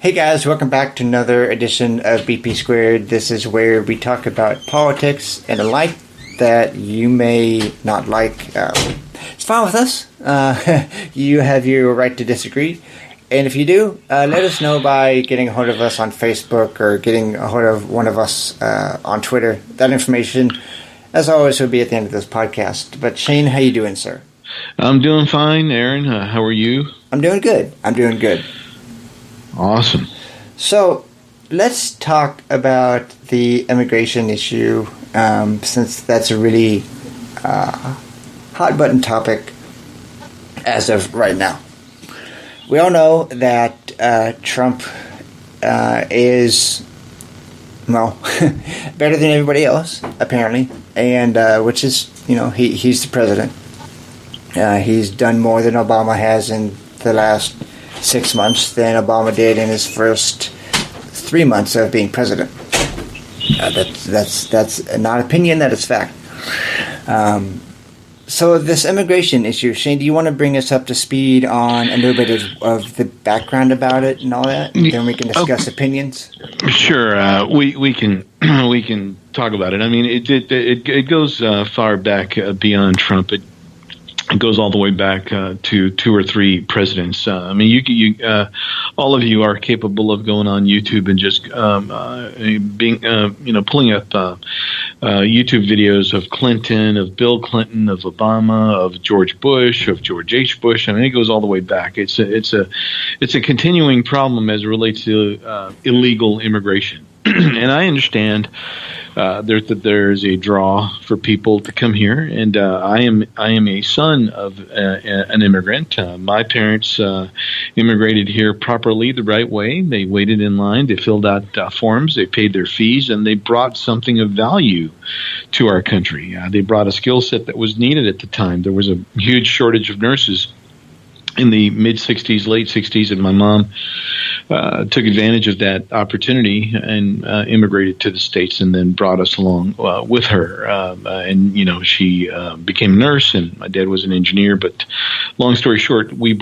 Hey guys, welcome back to another edition of BP Squared. This is where we talk about politics and the like that you may not like. It's fine with us. You have your right to disagree. And if you do, let us know by getting a hold of us on Facebook or getting a hold of one of us on Twitter. That information, as always, will be at the end of this podcast. But Shane, how you doing, sir? I'm doing fine, Aaron. How are you? I'm doing good. Awesome. So, let's talk about the immigration issue, since that's a really hot-button topic as of right now. We all know that Trump is, well, better than everybody else, apparently, and which is, he's the president. He's done more than Obama has in the last 6 months than Obama did in his first 3 months of being president. That's not opinion, that is fact. So this immigration issue, Shane, do you want to bring us up to speed on a little bit of the background about it and all that? And then we can discuss opinions. Sure, we can talk about it. I mean, it goes far back beyond Trump. It goes all the way back to 2 or 3 presidents. I mean, you all of you are capable of going on YouTube and just pulling up YouTube videos of Clinton, of Bill Clinton, of Obama, of George Bush, of George H. Bush. I mean, it goes all the way back. It's a continuing problem as it relates to illegal immigration, and I understand. There's a draw for people to come here, and I am a son of an immigrant. My parents immigrated here properly, the right way. They waited in line, they filled out forms, they paid their fees, and they brought something of value to our country. They brought a skill set that was needed at the time. There was a huge shortage of nurses in the mid-'60s, late '60s, and my mom took advantage of that opportunity and immigrated to the States, and then brought us along with her. And she became a nurse, and my dad was an engineer. But long story short, my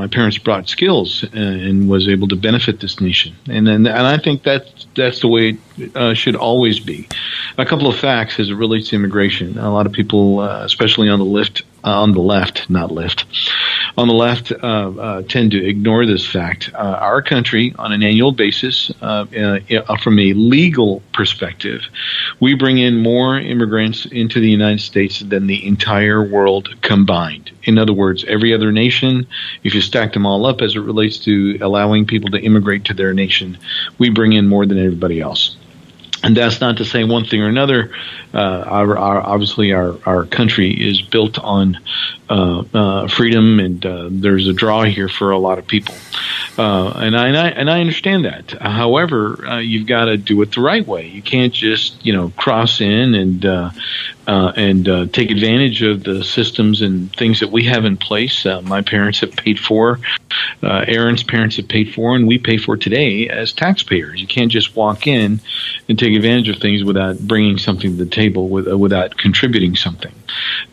parents brought skills and was able to benefit this nation. And I think that's the way it should always be. A couple of facts as it relates to immigration. A lot of people, especially on the left, tend to ignore this fact. Our country, on an annual basis, from a legal perspective, we bring in more immigrants into the United States than the entire world combined. In other words, every other nation, if you stack them all up as it relates to allowing people to immigrate to their nation, we bring in more than everybody else. And that's not to say one thing or another. Obviously, our country is built on freedom, and there's a draw here for a lot of people. And I understand that. However, you've got to do it the right way. You can't just cross in and take advantage of the systems and things that we have in place. My parents have paid for. Aaron's parents have paid for, and we pay for today as taxpayers. You can't just walk in and take advantage of things without bringing something to the table, without contributing something.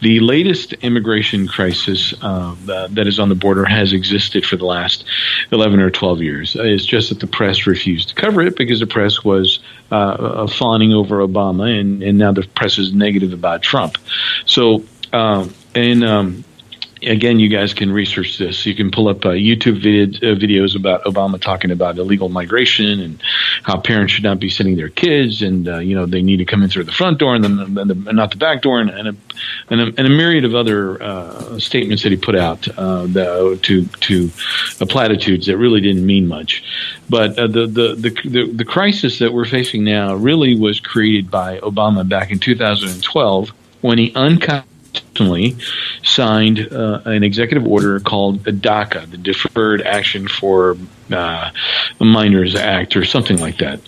The latest immigration crisis that is on the border has existed for the last 11 or 12 years. It's just that the press refused to cover it because the press was fawning over Obama, and now the press is negative about Trump. So, again, you guys can research this. You can pull up YouTube videos about Obama talking about illegal migration and how parents should not be sending their kids, and they need to come in through the front door and not the back door, and a myriad of other statements that he put out to platitudes that really didn't mean much. But the crisis that we're facing now really was created by Obama back in 2012 when he unconstitutionally signed an executive order called DACA, the Deferred Action for Minors Act, or something like that.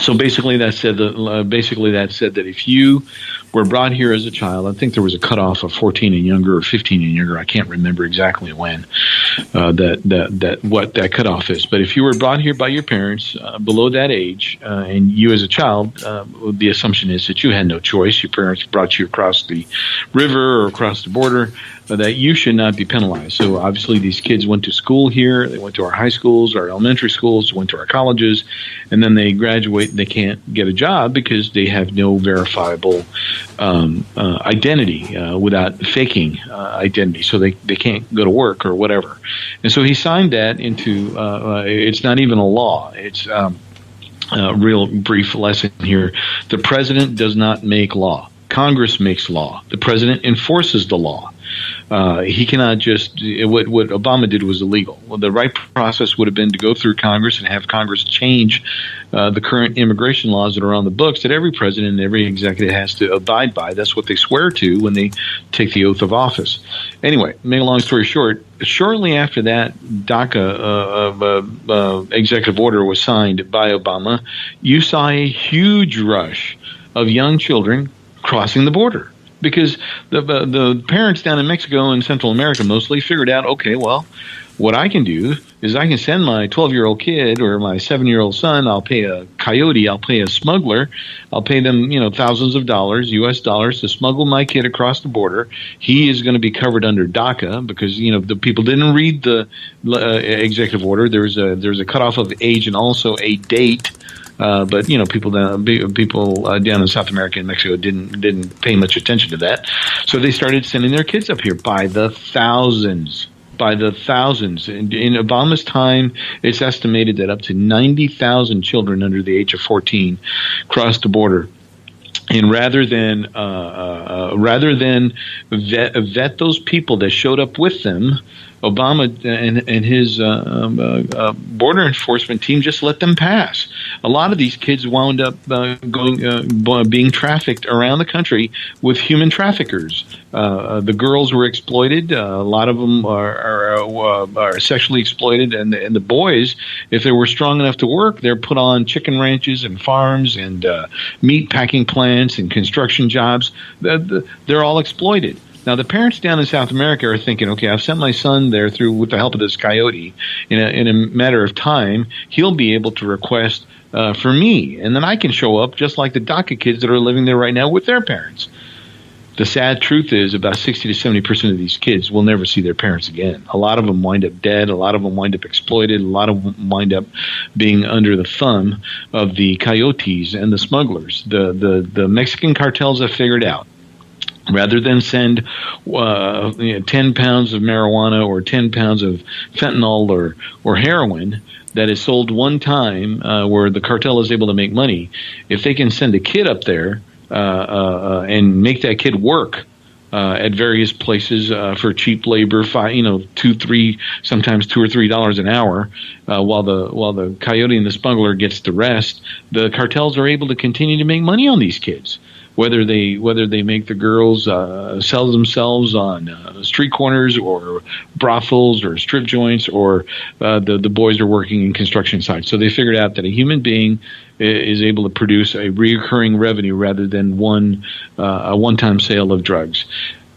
So basically, that said that if you were brought here as a child. I think there was a cutoff of 14 and younger or 15 and younger. I can't remember exactly when what that cutoff is. But if you were brought here by your parents below that age, and you as a child, the assumption is that you had no choice. Your parents brought you across the river or across the border, that you should not be penalized. So obviously these kids went to school here. They went to our high schools, our elementary schools, went to our colleges, and then they graduate and they can't get a job because they have no verifiable identity without faking identity. So they can't go to work or whatever. And so he signed that into, it's not even a law. It's real brief lesson here. The president does not make law. Congress makes law. The president enforces the law. He cannot just what Obama did was illegal. Well, the right process would have been to go through Congress and have Congress change the current immigration laws that are on the books that every president and every executive has to abide by. That's what they swear to when they take the oath of office. Anyway, make a long story short, shortly after that DACA executive order was signed by Obama, you saw a huge rush of young children crossing the border. Because the parents down in Mexico and Central America mostly figured out, okay, well, what I can do is I can send my 12-year-old kid or my 7-year-old son. I'll pay a coyote. I'll pay a smuggler. I'll pay them, thousands of dollars, U.S. dollars, to smuggle my kid across the border. He is going to be covered under DACA because the people didn't read the executive order. There's a cutoff of age and also a date. But people down in South America and Mexico didn't pay much attention to that, so they started sending their kids up here by the thousands. In Obama's time, it's estimated that up to 90,000 children under the age of 14 crossed the border. And rather than vet those people that showed up with them, Obama and his border enforcement team just let them pass. A lot of these kids wound up being trafficked around the country with human traffickers. The girls were exploited. A lot of them are sexually exploited, and the boys, if they were strong enough to work, they're put on chicken ranches and farms and meat packing plants and construction jobs. They're all exploited. Now, the parents down in South America are thinking, okay, I've sent my son there with the help of this coyote. In a matter of time, he'll be able to request for me, and then I can show up just like the DACA kids that are living there right now with their parents. The sad truth is about 60 to 70% of these kids will never see their parents again. A lot of them wind up dead. A lot of them wind up exploited. A lot of them wind up being under the thumb of the coyotes and the smugglers. The Mexican cartels have figured out, rather than send 10 pounds of marijuana or 10 pounds of fentanyl or heroin that is sold one time where the cartel is able to make money, if they can send a kid up there and make that kid work at various places for cheap labor, $2, $3, sometimes $2 or $3 an hour, while the coyote and the smuggler gets the rest, the cartels are able to continue to make money on these kids. Whether they make the girls sell themselves on street corners or brothels or strip joints, or the boys are working in construction sites. So they figured out that a human being is able to produce a recurring revenue rather than a one-time sale of drugs.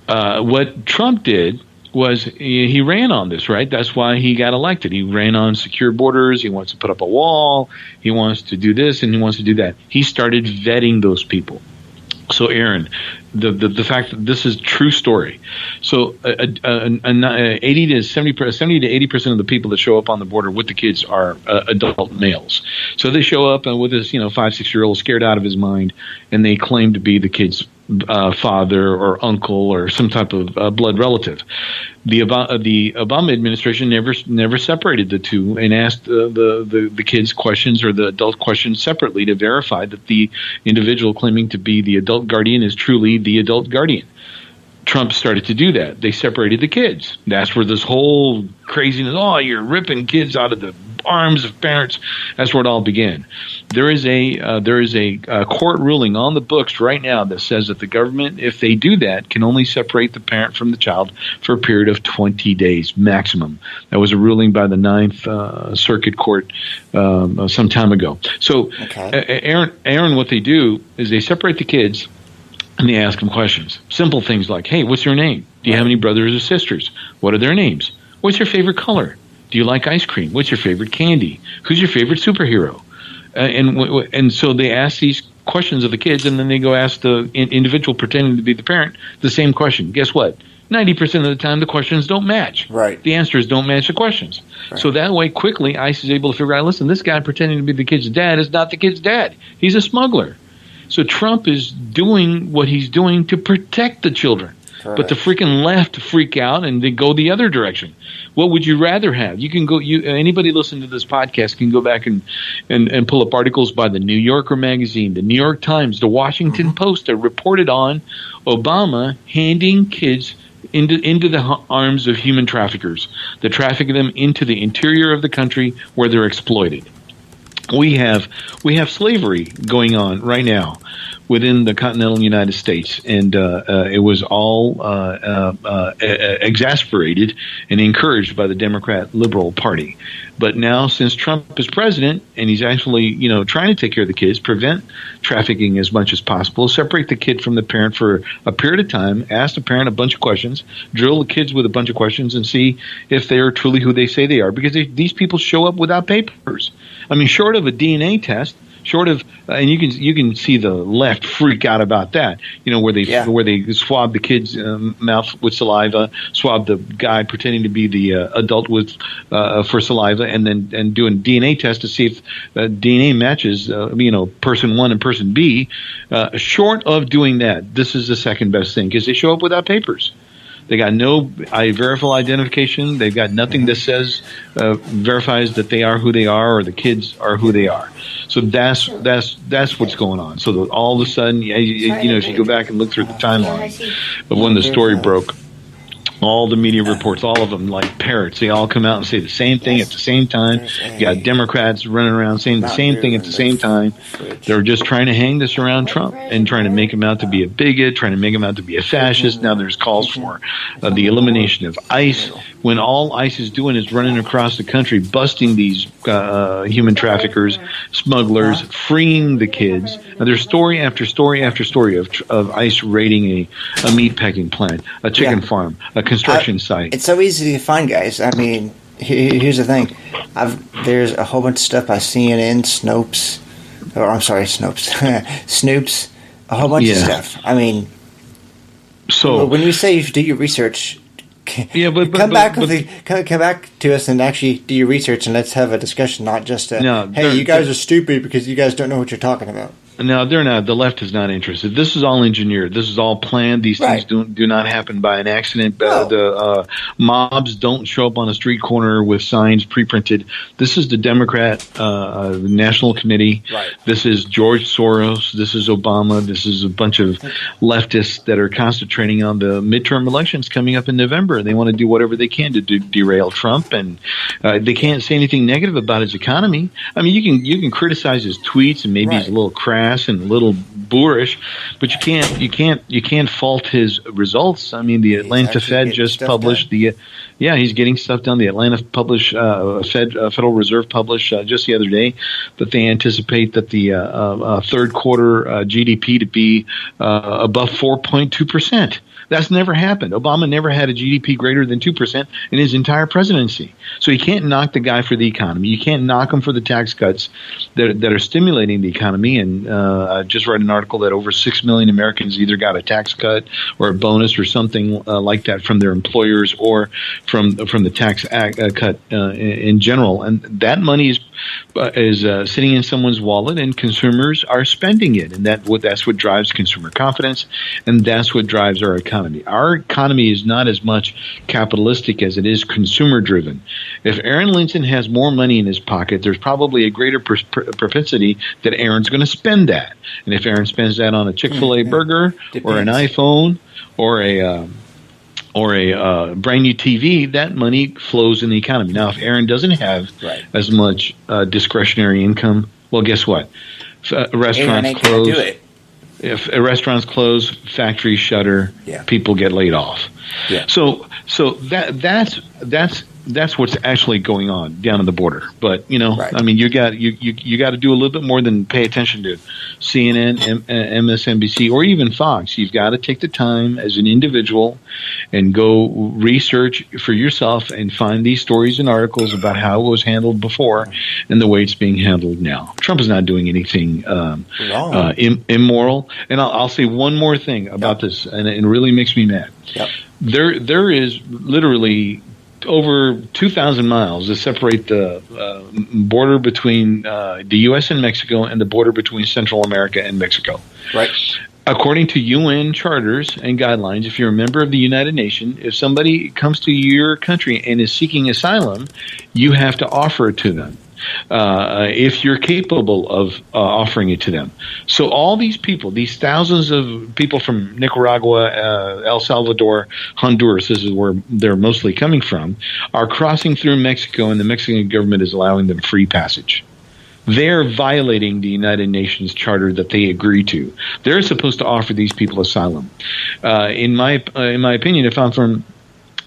What Trump did was he ran on this, right? That's why he got elected. He ran on secure borders. He wants to put up a wall. He wants to do this and he wants to do that. He started vetting those people. So, Aaron, the fact that this is a true story. So, 70 to 80% of the people that show up on the border with the kids are adult males. So they show up with this, 5, 6-year-old scared out of his mind, and they claim to be the kid's father or uncle or some type of blood relative. The Obama administration never separated the two and asked the kids questions or the adult questions separately to verify that the individual claiming to be the adult guardian is truly the adult guardian. Trump started to do that. They separated the kids. That's where this whole craziness, you're ripping kids out of the arms of parents. That's where it all began. There is a court ruling on the books right now that says that the government, if they do that, can only separate the parent from the child for a period of 20 days maximum. That was a ruling by the Ninth Circuit Court some time ago. So, okay. Aaron, what they do is they separate the kids. And they ask them questions. Simple things like, hey, what's your name? Do you have any brothers or sisters? What are their names? What's your favorite color? Do you like ice cream? What's your favorite candy? Who's your favorite superhero? And so they ask these questions of the kids, and then they go ask the individual pretending to be the parent the same question. Guess what? 90% of the time, the questions don't match. Right. The answers don't match the questions. Right. So that way, quickly, ICE is able to figure out, listen, this guy pretending to be the kid's dad is not the kid's dad. He's a smuggler. So Trump is doing what he's doing to protect the children. Correct. But the freaking left freak out and they go the other direction. What would you rather have? You can go. Anybody listening to this podcast can go back and pull up articles by the New Yorker magazine, the New York Times, the Washington Post that reported on Obama handing kids into the arms of human traffickers, that traffic them into the interior of the country where they're exploited. We have slavery going on right now within the continental United States, and it was all exasperated and encouraged by the Democrat Liberal Party. But now, since Trump is president, and he's actually trying to take care of the kids, prevent trafficking as much as possible, separate the kid from the parent for a period of time, ask the parent a bunch of questions, drill the kids with a bunch of questions, and see if they are truly who they say they are. Because these people show up without papers. I mean, short of a DNA test, and you can see the left freak out about that. Where they swab the kid's mouth with saliva, swab the guy pretending to be the adult with for saliva, and then do a DNA test to see if DNA matches person 1 and person B. Short of doing that, this is the second best thing because they show up without papers. They got no verifiable identification. They've got nothing that says verifies that they are who they are or the kids are who they are. So that's what's going on. So all of a sudden, if you go back and look through the timeline of when the story broke, all the media reports, all of them like parrots, they all come out and say the same thing at the same time. You got Democrats running around saying the same thing at the same time. They're just trying to hang this around Trump and trying to make him out to be a bigot, trying to make him out to be a fascist. Now there's calls for the elimination of ICE, when all ICE is doing is running across the country, busting these human traffickers, smugglers, freeing the kids. Now, there's story after story after story of ICE raiding a meatpacking plant, a chicken farm, a construction site. It's so easy to find, guys. I mean, here's the thing. There's a whole bunch of stuff by CNN, Snopes, a whole bunch of stuff. I mean, so when you say you should do your research, come back to us and actually do your research and let's have a discussion, not just hey, you guys are stupid because you guys don't know what you're talking about. No, they're not. The left is not interested. This is all engineered. This is all planned. These things do not happen by an accident. No. The mobs don't show up on a street corner with signs pre-printed. This is the Democrat National Committee. Right. This is George Soros. This is Obama. This is a bunch of leftists that are concentrating on the midterm elections coming up in November. They want to do whatever they can to derail Trump, and they can't say anything negative about his economy. I mean, you can criticize his tweets, and maybe he's a little crass and a little boorish, but you can't fault his results. I mean, the Atlanta Fed just published he's getting stuff done. The Atlanta Federal Reserve published just the other day that they anticipate that the third quarter GDP to be above 4.2%. That's never happened. Obama never had a GDP greater than 2% in his entire presidency. So you can't knock the guy for the economy. You can't knock him for the tax cuts that are stimulating the economy. And I just read an article that over 6 million Americans either got a tax cut or a bonus or something like that from their employers or from the tax cut in general. And that money is sitting in someone's wallet, and consumers are spending it. And that's what drives consumer confidence, and that's what drives our economy. Our economy is not as much capitalistic as it is consumer-driven. If Aaron Linton has more money in his pocket, there's probably a greater propensity that Aaron's going to spend that. And if Aaron spends that on a Chick-fil-A burger or an iPhone or a brand new TV, that money flows in the economy. Now, if Aaron doesn't have as much discretionary income, well, guess what? Restaurants close. If restaurants close, factories shutter, people get laid off. Yeah. So that's that's what's actually going on down on the border. But Right. I mean, you got to do a little bit more than pay attention to CNN, MSNBC, or even Fox. You've got to take the time as an individual and go research for yourself and find these stories and articles about how it was handled before and the way it's being handled now. Trump is not doing anything immoral. And I'll say one more thing about this, and it really makes me mad. Yep. There is literally over 2,000 miles that separate the border between the U.S. and Mexico and the border between Central America and Mexico. Right. According to UN charters and guidelines, if you're a member of the United Nations, if somebody comes to your country and is seeking asylum, you have to offer it to them. If you're capable of offering it to them. So all these people, these thousands of people from Nicaragua, El Salvador, Honduras, this is where they're mostly coming from, are crossing through Mexico, and the Mexican government is allowing them free passage. They're violating the United Nations Charter that they agree to. They're supposed to offer these people asylum. In my opinion, if I'm from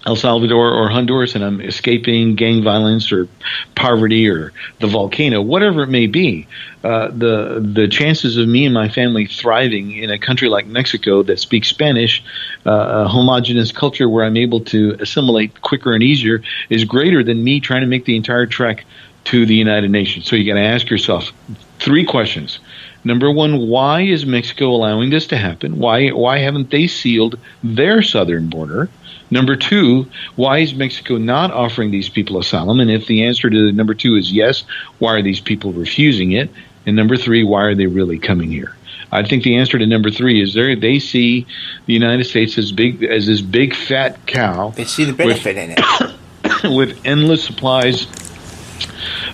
El Salvador or Honduras and I'm escaping gang violence or poverty or the volcano, whatever it may be, the chances of me and my family thriving in a country like Mexico that speaks Spanish, a homogenous culture where I'm able to assimilate quicker and easier, is greater than me trying to make the entire trek to the United Nations. So you got to ask yourself 3 questions. Number 1, why is Mexico allowing this to happen? Why haven't they sealed their southern border? Number 2, why is Mexico not offering these people asylum? And if the answer to number 2 is yes, why are these people refusing it? And number 3, why are they really coming here? I think the answer to number 3 is they see the United States as this big fat cow. They see the benefit in it. With endless supplies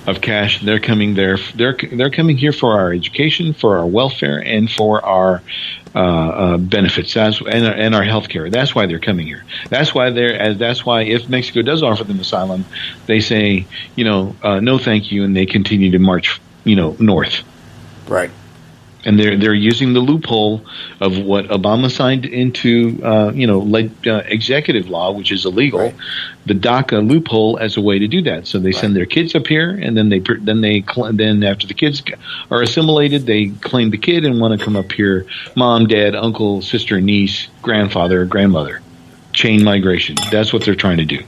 of cash. They're coming there. They're coming here for our education, for our welfare, and for our benefits. And our health care. That's why they're coming here. That's why if Mexico does offer them asylum, they say, no, thank you, and they continue to march, north. Right. And they're using the loophole of what Obama signed into, executive law, which is illegal, right. The DACA loophole as a way to do that. So they send their kids up here, and then after the kids are assimilated, they claim the kid and want to come up here. Mom, dad, uncle, sister, niece, grandfather, grandmother. Chain migration. That's what they're trying to do.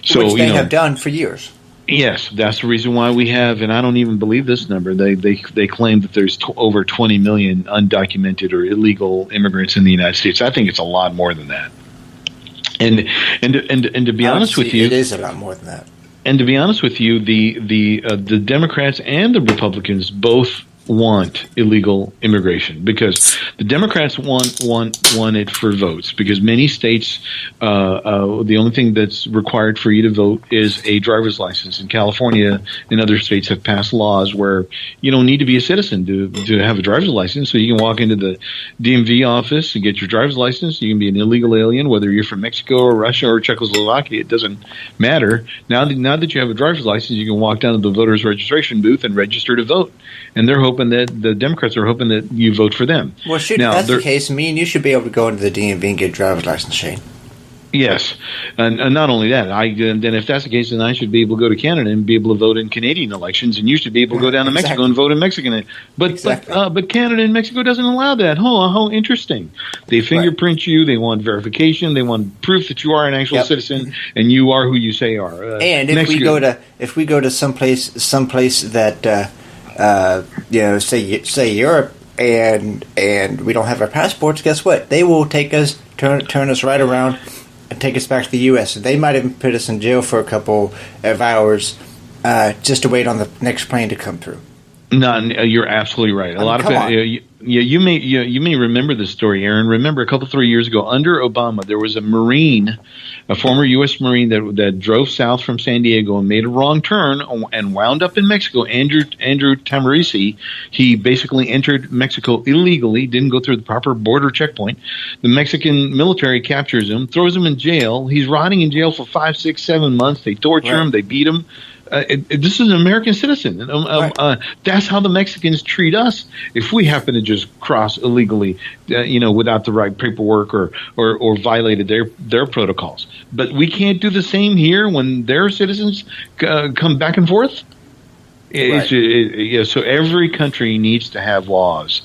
So which they have done for years. Yes, that's the reason why we have, and I don't even believe this number. They claim that there's over 20 million undocumented or illegal immigrants in the United States. I think it's a lot more than that. And to be honest with you, it is a lot more than that. And to be honest with you, the Democrats and the Republicans both want illegal immigration because the Democrats want it for votes because many states the only thing that's required for you to vote is a driver's license. In California and other states have passed laws where you don't need to be a citizen to have a driver's license, so you can walk into the DMV office and get your driver's license. You can be an illegal alien whether you're from Mexico or Russia or Czechoslovakia. It doesn't matter. Now that you have a driver's license, you can walk down to the voters registration booth and register to vote, and they're hoping that the Democrats are hoping that you vote for them. Well, shoot, if that's the case, me and you should be able to go into the DMV and get a driver's license, Shane. Yes, and not only that, then if that's the case, then I should be able to go to Canada and be able to vote in Canadian elections, and you should be able to go down to Mexico and vote in Mexican. But Canada and Mexico doesn't allow that. How interesting! They fingerprint you. They want verification. They want proof that you are an actual citizen and you are who you say you are. And if we go to someplace that say Europe, and we don't have our passports, guess what? They will take us, turn us right around, and take us back to the U.S. They might even put us in jail for a couple of hours just to wait on the next plane to come through. No, you're absolutely right. A lot of it. You may remember this story, Aaron. Remember, 3 years ago, under Obama, there was a former U.S. Marine that drove south from San Diego and made a wrong turn and wound up in Mexico. Andrew Tamarisi, he basically entered Mexico illegally, didn't go through the proper border checkpoint. The Mexican military captures him, throws him in jail. He's rotting in jail for 5, 6, 7 months. They torture him, they beat him. this is an American citizen. That's how the Mexicans treat us if we happen to just cross illegally, without the right paperwork or violated their protocols. But we can't do the same here when their citizens come back and forth. So every country needs to have laws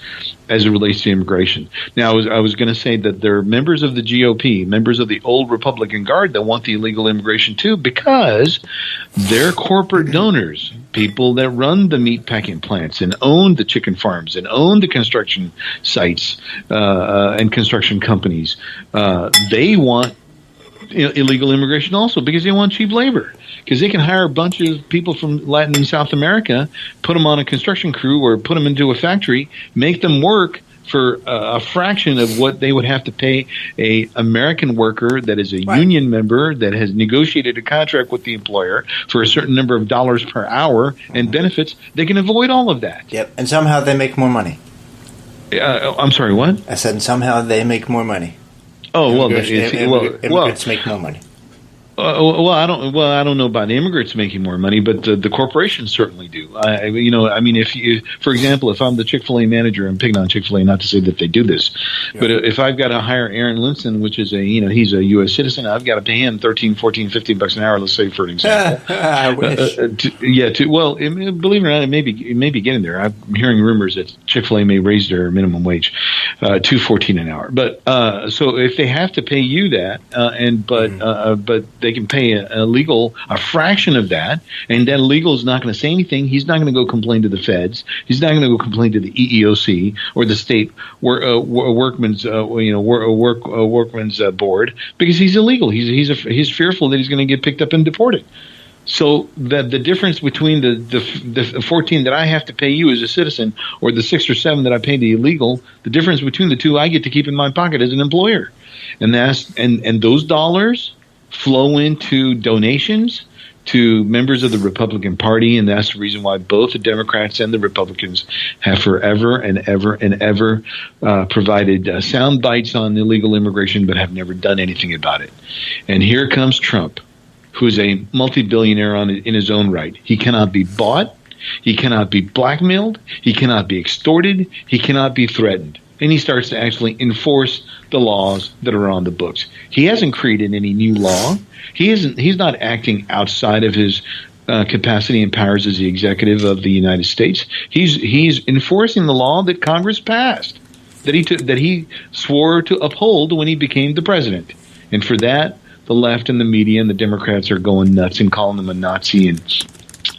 as it relates to immigration. Now, I was going to say that there are members of the GOP, members of the old Republican Guard that want the illegal immigration too, because they're corporate donors, people that run the meat packing plants and own the chicken farms and own the construction sites and construction companies. They want illegal immigration also because they want cheap labor. Because they can hire a bunch of people from Latin and South America, put them on a construction crew or put them into a factory, make them work for a fraction of what they would have to pay a American worker that is a union member that has negotiated a contract with the employer for a certain number of dollars per hour and benefits. They can avoid all of that. Yep, and somehow they make more money. I'm sorry, what? I said somehow they make more money. Oh, immigrants make more money. I don't know about immigrants making more money, but the corporations certainly do. For example, if I'm the Chick-fil-A manager, I'm picking on Chick-fil-A, not to say that they do this, but if I've got to hire Aaron Linson, which is he's a U.S. citizen, I've got to pay him $13, $14, $15 an hour. Let's say, for an example. I wish. Believe it or not, it may be getting there. I'm hearing rumors that Chick-fil-A may raise their minimum wage to $14 an hour. But so if they have to pay you that, but they can pay a fraction of that, and that legal is not going to say anything. He's not going to go complain to the feds. He's not going to go complain to the EEOC or the state workman's board because he's illegal. He's fearful that he's going to get picked up and deported. So that the difference between the 14 that I have to pay you as a citizen or the 6 or 7 that I pay the illegal, the difference between the two I get to keep in my pocket as an employer, and those dollars flow into donations to members of the Republican Party, and that's the reason why both the Democrats and the Republicans have forever and ever provided sound bites on illegal immigration, but have never done anything about it. And here comes Trump, who is a multi-billionaire in his own right. He cannot be bought. He cannot be blackmailed. He cannot be extorted. He cannot be threatened. And he starts to actually enforce the laws that are on the books. He hasn't created any new law. He's not acting outside of his capacity and powers as the executive of the United States. He's enforcing the law that Congress passed, that he swore to uphold when he became the president. And for that, the left and the media and the Democrats are going nuts and calling him a Nazi and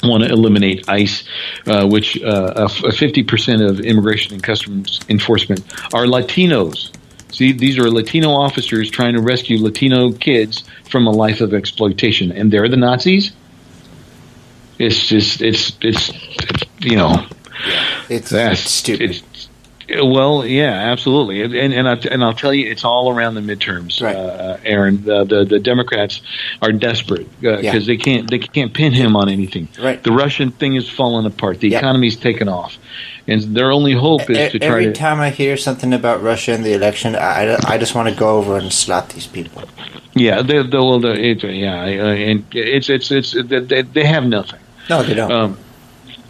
want to eliminate ICE, which 50% of immigration and customs enforcement are Latinos. See, these are Latino officers trying to rescue Latino kids from a life of exploitation, and they're the Nazis. It's stupid. Well, yeah, absolutely, and I'll tell you, it's all around the midterms, right. Aaron. The Democrats are desperate because they can't pin him on anything. Right. The Russian thing is falling apart. The economy's taken off, and their only hope is to try. Every time I hear something about Russia in the election, I just want to go over and slap these people. Yeah, they have nothing. No, they don't.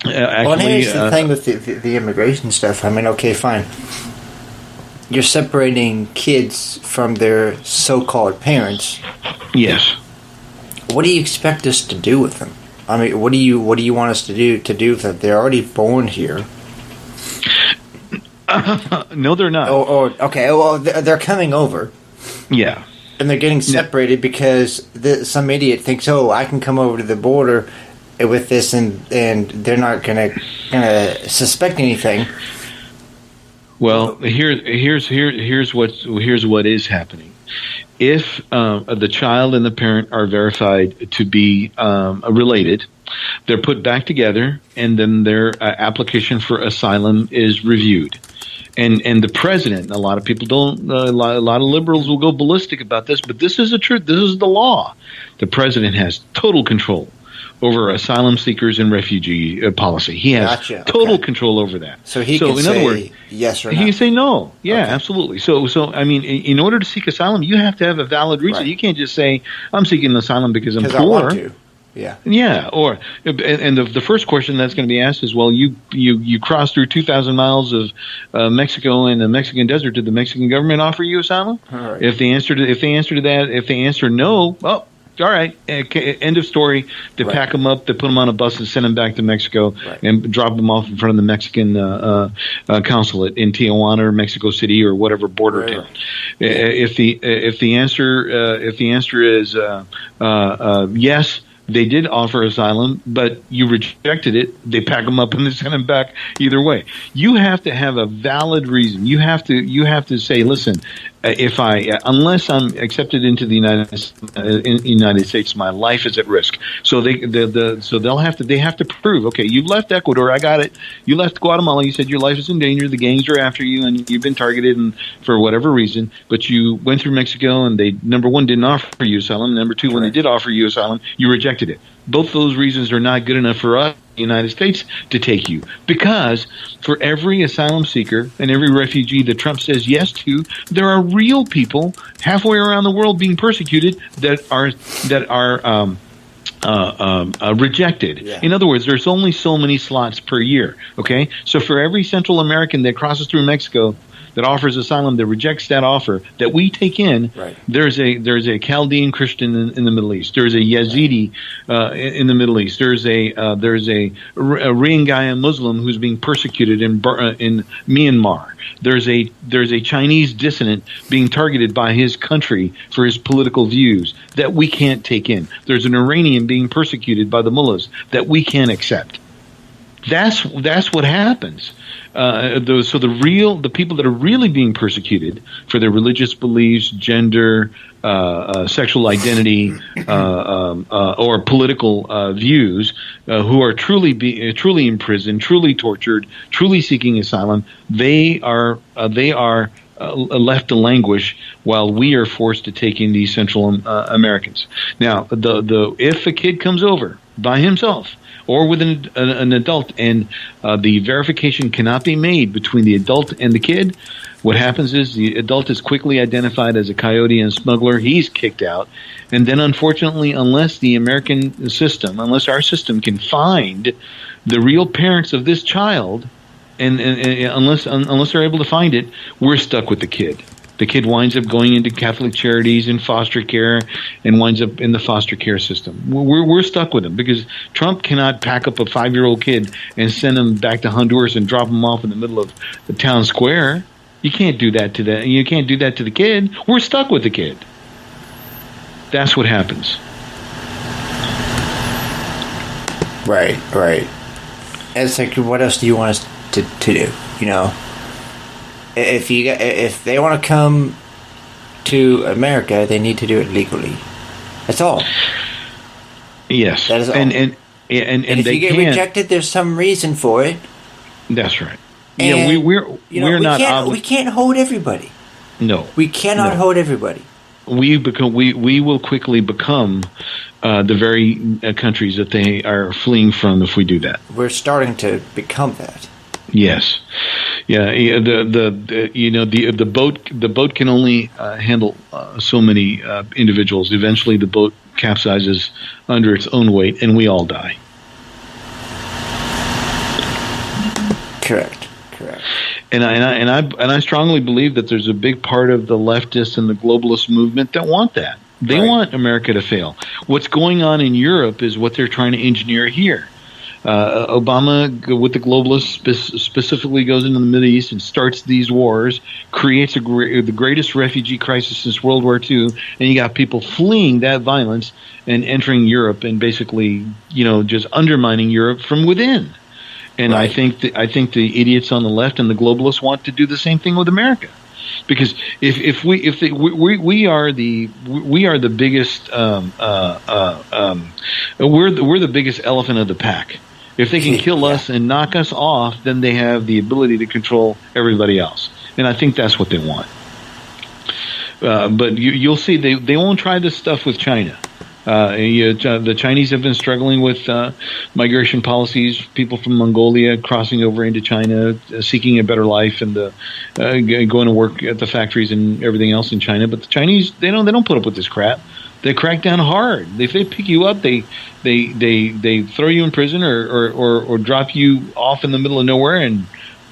And here's the thing with the immigration stuff. I mean, okay, fine. You're separating kids from their so-called parents. Yes. What do you expect us to do with them? I mean, what do you want us to do with them? They're already born here. No, they're not. Okay. Well, they're coming over. Yeah. And they're getting separated because some idiot thinks, I can come over to the border with this, and they're not gonna suspect anything. Well, here's what is happening. If the child and the parent are verified to be related, they're put back together, and then their application for asylum is reviewed. And the president, a lot of people don't, a lot of liberals will go ballistic about this, but this is the truth. This is the law. The president has total control over asylum seekers and refugee policy. He has total control over that. So he can say yes or no. He can say no. Yeah, absolutely. So I mean, in order to seek asylum, you have to have a valid reason. Right. You can't just say, I'm seeking asylum because I'm poor. I want to. Yeah. Yeah, and the first question that's going to be asked is, well, you crossed through 2,000 miles of Mexico and the Mexican desert. Did the Mexican government offer you asylum? All right. If they answer no, well, all right, end of story. They pack them up, they put them on a bus and send them back to Mexico and drop them off in front of the Mexican consulate in Tijuana or Mexico City or whatever border town. If the answer is yes, they did offer asylum, but you rejected it, they pack them up and they send them back either way. You have to have a valid reason. You have to say, listen, unless I'm accepted into the United States, my life is at risk. So they have to prove, okay, you left Ecuador, I got it. You left Guatemala, you said your life is in danger, the gangs are after you, and you've been targeted and for whatever reason. But you went through Mexico, and they, number one, didn't offer you asylum. Number two, when they did offer you asylum, you rejected it. Both those reasons are not good enough for us, the United States, to take you, because for every asylum seeker and every refugee that Trump says yes to, there are real people halfway around the world being persecuted that are rejected. Yeah. In other words, there's only so many slots per year. Okay, so for every Central American that crosses through Mexico that offers asylum, that rejects that offer, that we take in, there's a Chaldean Christian in the Middle East. There's a Yazidi in the Middle East. There's a Rohingya Muslim who's being persecuted in Myanmar. There's a Chinese dissident being targeted by his country for his political views that we can't take in. There's an Iranian being persecuted by the mullahs that we can't accept. That's what happens. The people that are really being persecuted for their religious beliefs, gender, sexual identity, or political views, who are truly imprisoned, truly tortured, truly seeking asylum, they are left to languish while we are forced to take in these Central Americans. Now, if a kid comes over by himself, or with an adult, and the verification cannot be made between the adult and the kid, what happens is the adult is quickly identified as a coyote and smuggler. He's kicked out. And then, unfortunately, unless our system can find the real parents of this child, and unless they're able to find it, we're stuck with the kid. The kid winds up going into Catholic charities and foster care and winds up in the foster care system. We're stuck with him because Trump cannot pack up a 5-year-old kid and send him back to Honduras and drop him off in the middle of the town square. You can't do that to You can't do that to the kid. We're stuck with the kid. That's what happens. Right. And it's like, what else do you want us to do? You know? If they want to come to America, they need to do it legally. That's all. Yes, that is all. And if you get rejected, there's some reason for it. That's right. And, we can't hold everybody. No, we cannot hold everybody. We will quickly become the very countries that they are fleeing from if we do that. We're starting to become that. Yes, yeah. The boat can only handle so many individuals. Eventually, the boat capsizes under its own weight, and we all die. Correct. And I strongly believe that there's a big part of the leftists and the globalist movement that want that. They want America to fail. What's going on in Europe is what they're trying to engineer here. Obama, with the globalists, specifically goes into the Middle East and starts these wars, creates the greatest refugee crisis since World War II, and you got people fleeing that violence and entering Europe and basically, just undermining Europe from within. And I think the idiots on the left and the globalists want to do the same thing with America, because we are the biggest we're the biggest elephant of the pack. If they can kill us and knock us off, then they have the ability to control everybody else. And I think that's what they want. But you'll see they won't try this stuff with China. The Chinese have been struggling with migration policies, people from Mongolia crossing over into China, seeking a better life, and going to work at the factories and everything else in China. But the Chinese, they don't put up with this crap. They crack down hard. If they pick you up, they throw you in prison or drop you off in the middle of nowhere and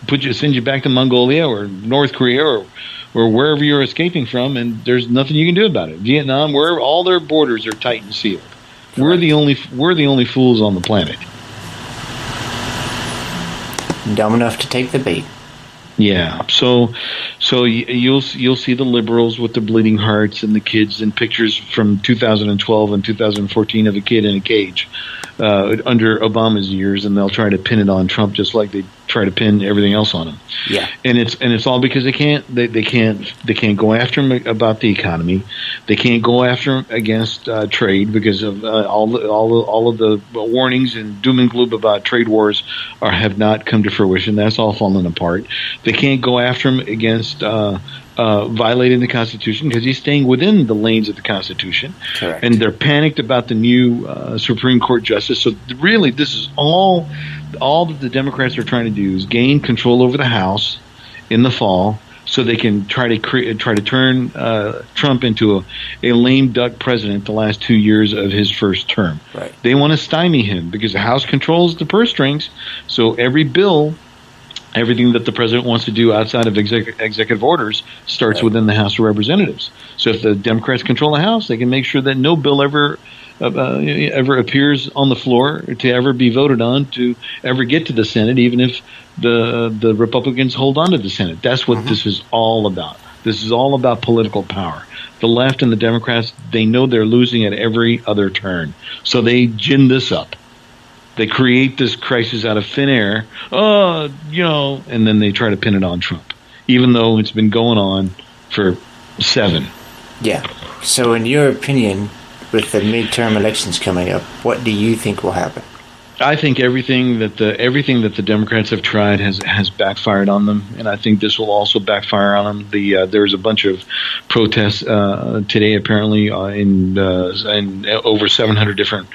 send you back to Mongolia or North Korea or wherever you're escaping from, and there's nothing you can do about it. Vietnam, where all their borders are tight and sealed. Correct. We're the only fools on the planet. Dumb enough to take the bait. Yeah, so you'll see the liberals with the bleeding hearts and the kids and pictures from 2012 and 2014 of a kid in a cage under Obama's years, and they'll try to pin it on Trump just like they try to pin everything else on him. Yeah, and it's all because they can't go after him about the economy. They can't go after him against trade because of all of the warnings and doom and gloom about trade wars have not come to fruition. That's all fallen apart. They can't go after him against violating the Constitution because he's staying within the lanes of the Constitution. Correct. And they're panicked about the new Supreme Court justice. So really, this is all that the Democrats are trying to do is gain control over the House in the fall, so they can try to turn Trump into a lame duck president the last 2 years of his first term. Right. They want to stymie him because the House controls the purse strings. So everything that the president wants to do outside of executive orders starts within the House of Representatives. So if the Democrats control the House, they can make sure that no bill ever appears on the floor to ever be voted on to ever get to the Senate, even if the Republicans hold on to the Senate. That's what this is all about. This is all about political power. The left and the Democrats, they know they're losing at every other turn. So they gin this up. They create this crisis out of thin air, and then they try to pin it on Trump, even though it's been going on for 7. Yeah. So in your opinion, with the midterm elections coming up, what do you think will happen? I think everything that the Democrats have tried has backfired on them, and I think this will also backfire on them. There's a bunch of protests today, apparently, in over 700 different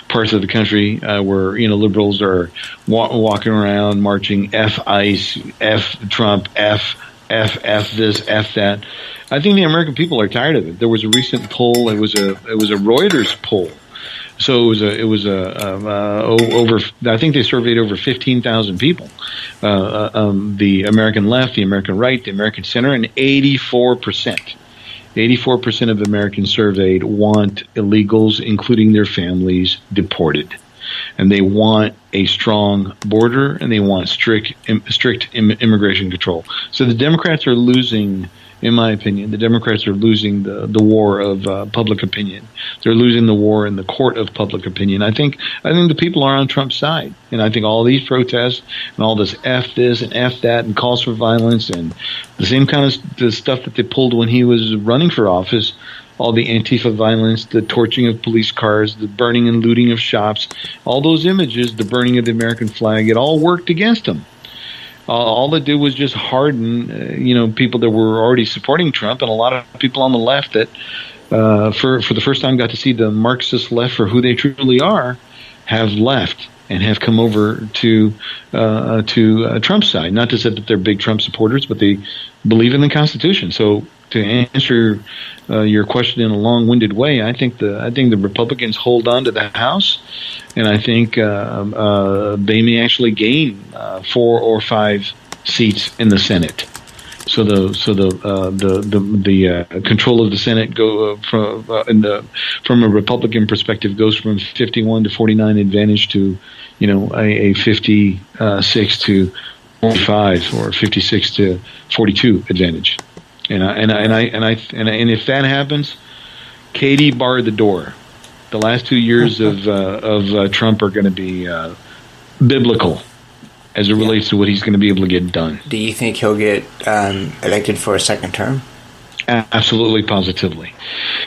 parts of the country, where liberals are walking around marching F ICE, F Trump, F this, F that. I think the American people are tired of it. There was a recent poll. It was a Reuters poll. So it was over. I think they surveyed over 15,000 people, the American left, the American right, the American center, and 84% of Americans surveyed want illegals, including their families, deported, and they want a strong border and they want strict immigration control. So the Democrats are losing. In my opinion, the Democrats are losing the war of public opinion. They're losing the war in the court of public opinion. I think the people are on Trump's side, and I think all these protests and all this F this and F that and calls for violence and the same kind of the stuff that they pulled when he was running for office, all the Antifa violence, the torching of police cars, the burning and looting of shops, all those images, the burning of the American flag, it all worked against him. All it did was just harden, people that were already supporting Trump, and a lot of people on the left that, for the first time, got to see the Marxist left for who they truly are, have left and have come over to Trump's side. Not to say that they're big Trump supporters, but they believe in the Constitution. So to answer your question in a long-winded way, I think the Republicans hold on to the House, and I think they may actually gain 4 or 5 seats in the Senate. So the control of the Senate from a Republican perspective goes from 51 to 49 advantage to a 56 to 45 or 56 to 42 advantage. And if that happens, Katie barred the door. The last 2 years of Trump are going to be biblical as it relates to what he's going to be able to get done. Do you think he'll get elected for a second term? Absolutely, positively,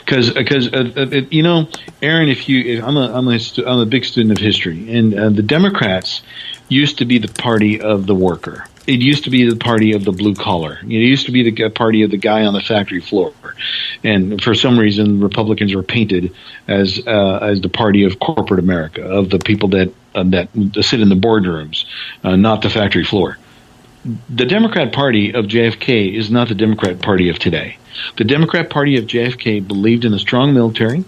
because Aaron, I'm a big student of history, and the Democrats used to be the party of the worker. It used to be the party of the blue collar. It used to be the party of the guy on the factory floor, and for some reason, Republicans were painted as the party of corporate America, of the people that sit in the boardrooms, not the factory floor. the Democrat Party of JFK is not the Democrat Party of today. The Democrat Party of JFK believed in a strong military,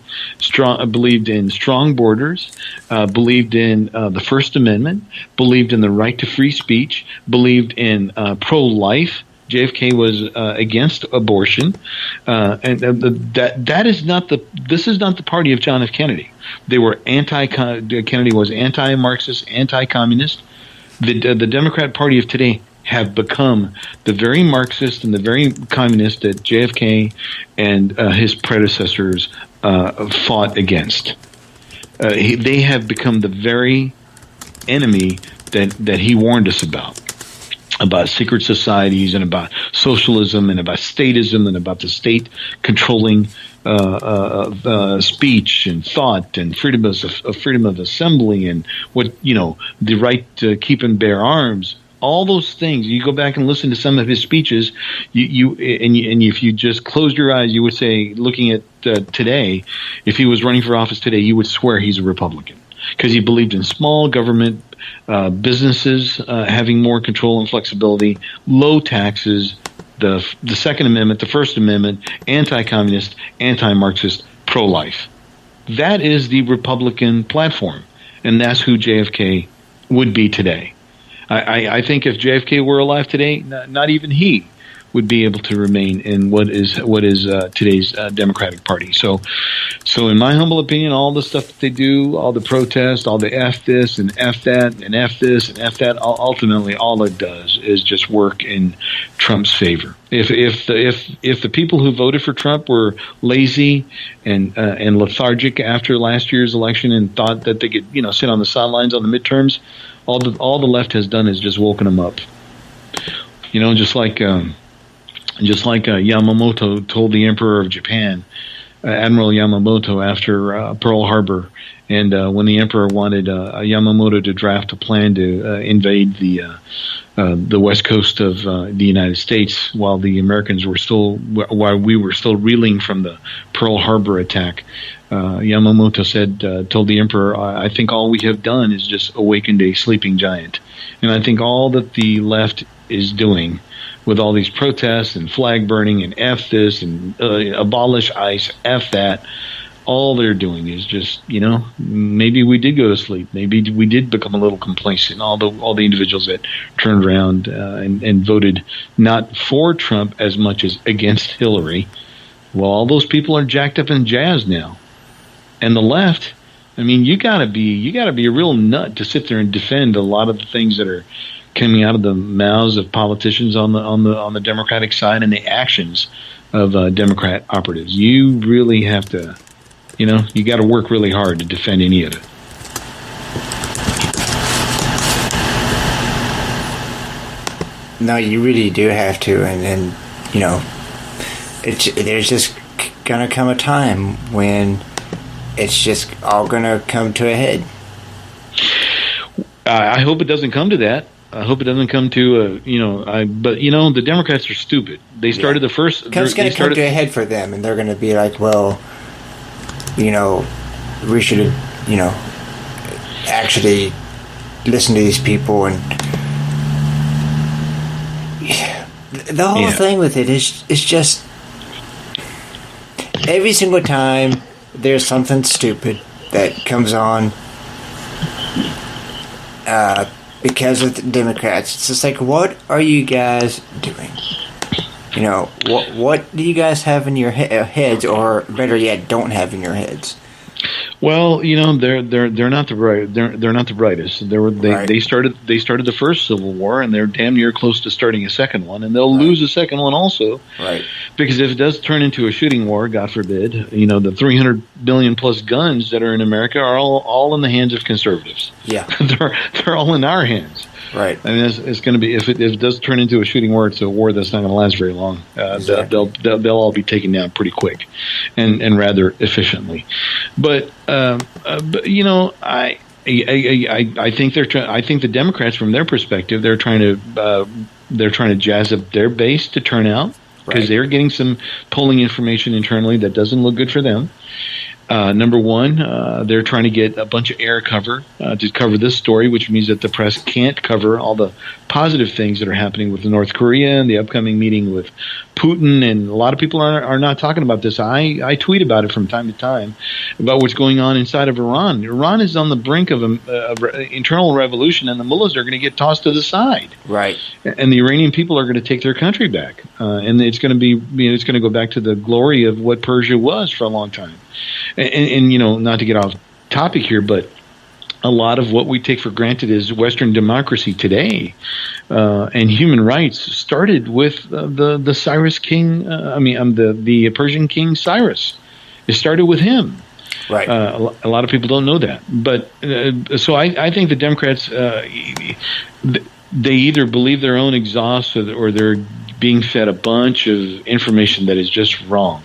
believed in strong borders, believed in the First Amendment, believed in the right to free speech, believed in pro-life. JFK was against abortion, and that is not the. This is not the party of John F. Kennedy. They were Kennedy was anti-Marxist, anti-communist. The Democrat Party of today have become the very Marxist and the very communist that JFK and his predecessors fought against. They have become the very enemy that he warned us about secret societies and about socialism and about statism and about the state controlling speech and thought and freedom of assembly and the right to keep and bear arms. All those things. You go back and listen to some of his speeches. And if you just closed your eyes, you would say, looking at today, if he was running for office today, you would swear he's a Republican because he believed in small government, businesses having more control and flexibility, low taxes, the Second Amendment, the First Amendment, anti-communist, anti-Marxist, pro-life. That is the Republican platform, and that's who JFK would be today. I think if JFK were alive today, not even he would be able to remain in what is today's Democratic Party. So in my humble opinion, all the stuff that they do, all the protests, all the F this and F that and F this and F that, ultimately all it does is just work in Trump's favor. If the people who voted for Trump were lazy and lethargic after last year's election and thought that they could sit on the sidelines on the midterms, all the left has done is just woken them up. Just like Yamamoto told the Emperor of Japan, Admiral Yamamoto, after Pearl Harbor, and when the Emperor wanted Yamamoto to draft a plan to invade the west coast of the United States, while we were still reeling from the Pearl Harbor attack, Yamamoto told the Emperor, "I think all we have done is just awakened a sleeping giant," and I think all that the left is doing with all these protests and flag burning and F this and abolish ICE, F that, all they're doing is just, maybe we did go to sleep. Maybe we did become a little complacent. All the individuals that turned around and voted not for Trump as much as against Hillary, well, all those people are jacked up and jazzed now. And the left, you gotta be a real nut to sit there and defend a lot of the things that are coming out of the mouths of politicians on the Democratic side and the actions of Democrat operatives. You really have to, you got to work really hard to defend any of it. No, you really do have to, and there's just gonna come a time when it's just all gonna come to a head. I hope it doesn't come to that. I hope it doesn't come to but the Democrats are stupid. They started the first. It's going to come to a head for them, and they're going to be like, well, we should actually listen to these people, and the whole thing with it is just every single time there's something stupid that comes on. Because of the Democrats, it's just like, what are you guys doing? What do you guys have in your heads, or better yet, don't have in your heads? Well, they're not the brightest. They started the first Civil War, and they're damn near close to starting a second one, and they'll lose a second one also. Right. Because if it does turn into a shooting war, God forbid, the 300 billion plus guns that are in America are all in the hands of conservatives. Yeah. they're all in our hands. Right. It's going to be, if it does turn into a shooting war, it's a war that's not going to last very long. Exactly. They'll all be taken down pretty quick, and rather efficiently. But I think I think the Democrats, from their perspective, they're trying to jazz up their base to turn out, because they're getting some polling information internally that doesn't look good for them. Number one, they're trying to get a bunch of air cover to cover this story, which means that the press can't cover all the positive things that are happening with North Korea and the upcoming meeting with Putin. And a lot of people are not talking about this. I tweet about it from time to time about what's going on inside of Iran. Iran is on the brink of an internal revolution, and the mullahs are going to get tossed to the side. Right. And the Iranian people are going to take their country back, and it's going to be, it's going to go back to the glory of what Persia was for a long time. And not to get off topic here, but a lot of what we take for granted is Western democracy today, and human rights started with the Cyrus king. The Persian king Cyrus. It started with him. Right. A lot of people don't know that, but so I think the Democrats they either believe their own exhaust or they're being fed a bunch of information that is just wrong.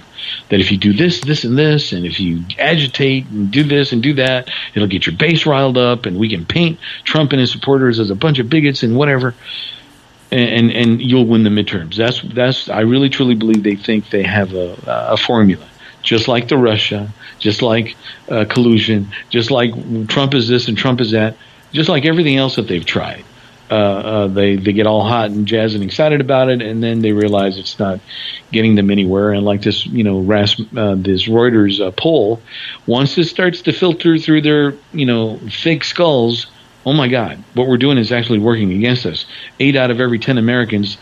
That if you do this, this, and this, and if you agitate and do this and do that, it'll get your base riled up, and we can paint Trump and his supporters as a bunch of bigots and whatever, and you'll win the midterms. That's I really truly believe they think they have a formula, just like the Russia, just like collusion, just like Trump is this and Trump is that, just like everything else that they've tried. They get all hot and jazzed and excited about it, and then they realize it's not getting them anywhere. And like this, this Reuters poll, once it starts to filter through their, thick skulls, oh my God, what we're doing is actually working against us. 8 out of every 10 Americans,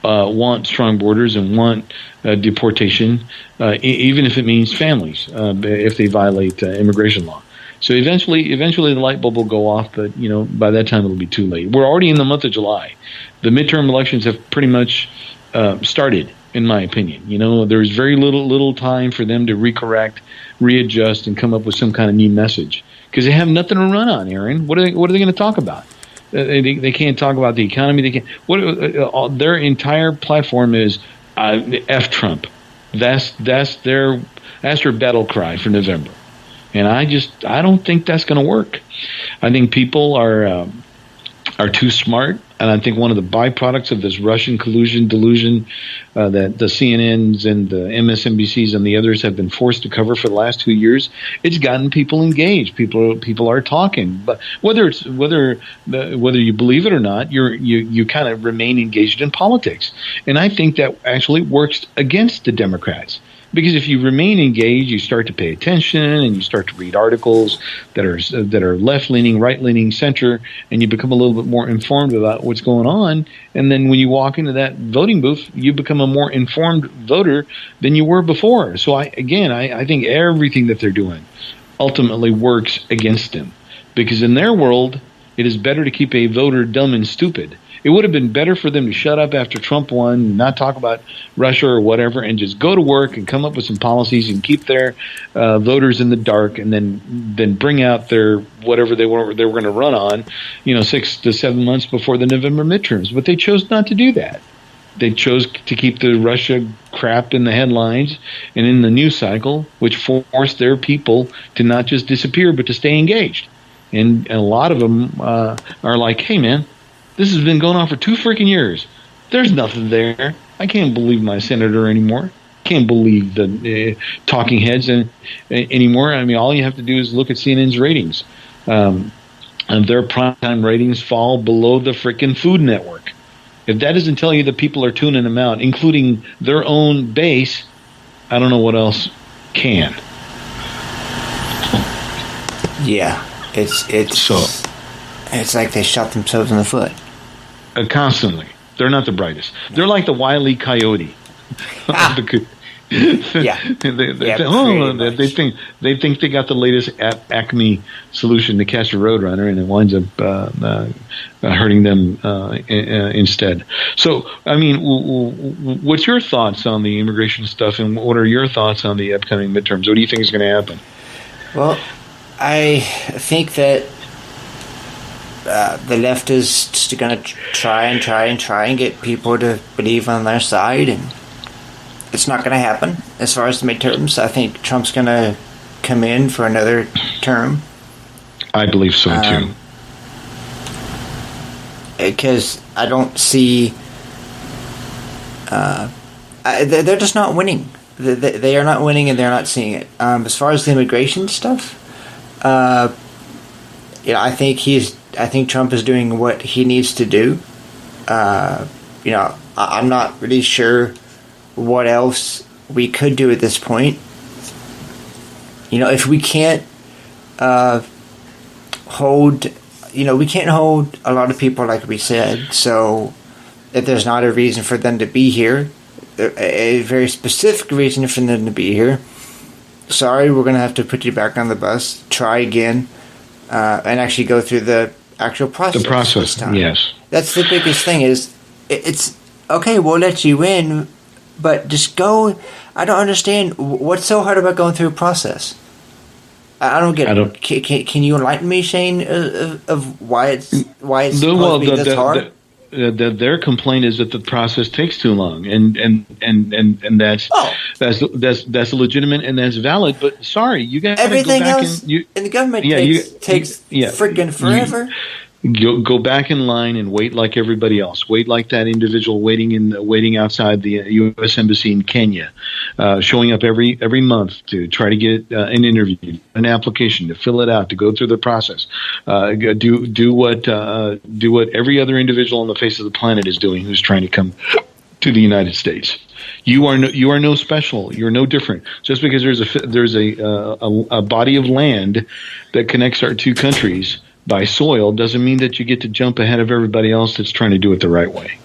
want strong borders and want deportation, even if it means families, if they violate immigration law. So eventually the light bulb will go off, but by that time it'll be too late. We're already in the month of July. The midterm elections have pretty much started, in my opinion. There's very little time for them to recorrect, readjust, and come up with some kind of new message because they have nothing to run on. Aaron, what are they going to talk about? They can't talk about the economy. They can't. Their entire platform is F Trump. That's their battle cry for November. And I don't think that's going to work. I think people are too smart, and I think one of the byproducts of this Russian collusion delusion that the CNNs and the MSNBCs and the others have been forced to cover for the last 2 years, it's gotten people engaged. People are talking, but whether you believe it or not, you kind of remain engaged in politics, and I think that actually works against the Democrats. Because if you remain engaged, you start to pay attention and you start to read articles that are left-leaning, right-leaning, center, and you become a little bit more informed about what's going on. And then when you walk into that voting booth, you become a more informed voter than you were before. So I think everything that they're doing ultimately works against them. Because in their world, it is better to keep a voter dumb and stupid. It would have been better for them to shut up after Trump won, not talk about Russia or whatever, and just go to work and come up with some policies and keep their voters in the dark, and then bring out their whatever they were going to run on, 6 to 7 months before the November midterms. But they chose not to do that. They chose to keep the Russia crap in the headlines and in the news cycle, which forced their people to not just disappear but to stay engaged. And a lot of them are like, hey, man, this has been going on for 2 freaking years. There's nothing there. I can't believe my senator anymore. Can't believe the talking heads anymore. I mean, all you have to do is look at CNN's ratings. And their primetime ratings fall below the freaking Food Network. If that doesn't tell you that people are tuning them out, including their own base, I don't know what else can. Yeah, it's like they shot themselves in the foot. Constantly. They're not the brightest. They're like the Wile E. Coyote. Yeah. They think they got the latest Acme solution to catch a roadrunner, and it winds up hurting them instead. So, I mean, what's your thoughts on the immigration stuff, and what are your thoughts on the upcoming midterms? What do you think is going to happen? Well, I think that the left is just going to try and get people to believe on their side, and it's not going to happen. As far as the midterms, I think Trump's going to come in for another term. I believe so too. Because I don't see... they're just not winning. they are not winning and they're not seeing it. As far as the immigration stuff, I think Trump is doing what he needs to do. I'm not really sure what else we could do at this point. If we can't we can't hold a lot of people, like we said. So if there's not a reason for them to be here, a very specific reason for them to be here, sorry, we're going to have to put you back on the bus, try again, and actually go through the actual process. The process, yes. That's the biggest thing is, it's, okay, we'll let you in, but just go. I don't understand. What's so hard about going through a process? I don't get it. Can you enlighten me, Shane, of why it's supposed to be this hard? Their complaint is that the process takes too long, and that's legitimate and that's valid. But sorry, you got everything go back else in the government takes freaking forever. Go back in line and wait like everybody else. Wait like that individual waiting outside the U.S. Embassy in Kenya, showing up every month to try to get an interview, an application, to fill it out, to go through the process. Do what every other individual on the face of the planet is doing who's trying to come to the United States. You are no special. You're no different. Just because there's a body of land that connects our two countries by soil doesn't mean that you get to jump ahead of everybody else that's trying to do it the right way.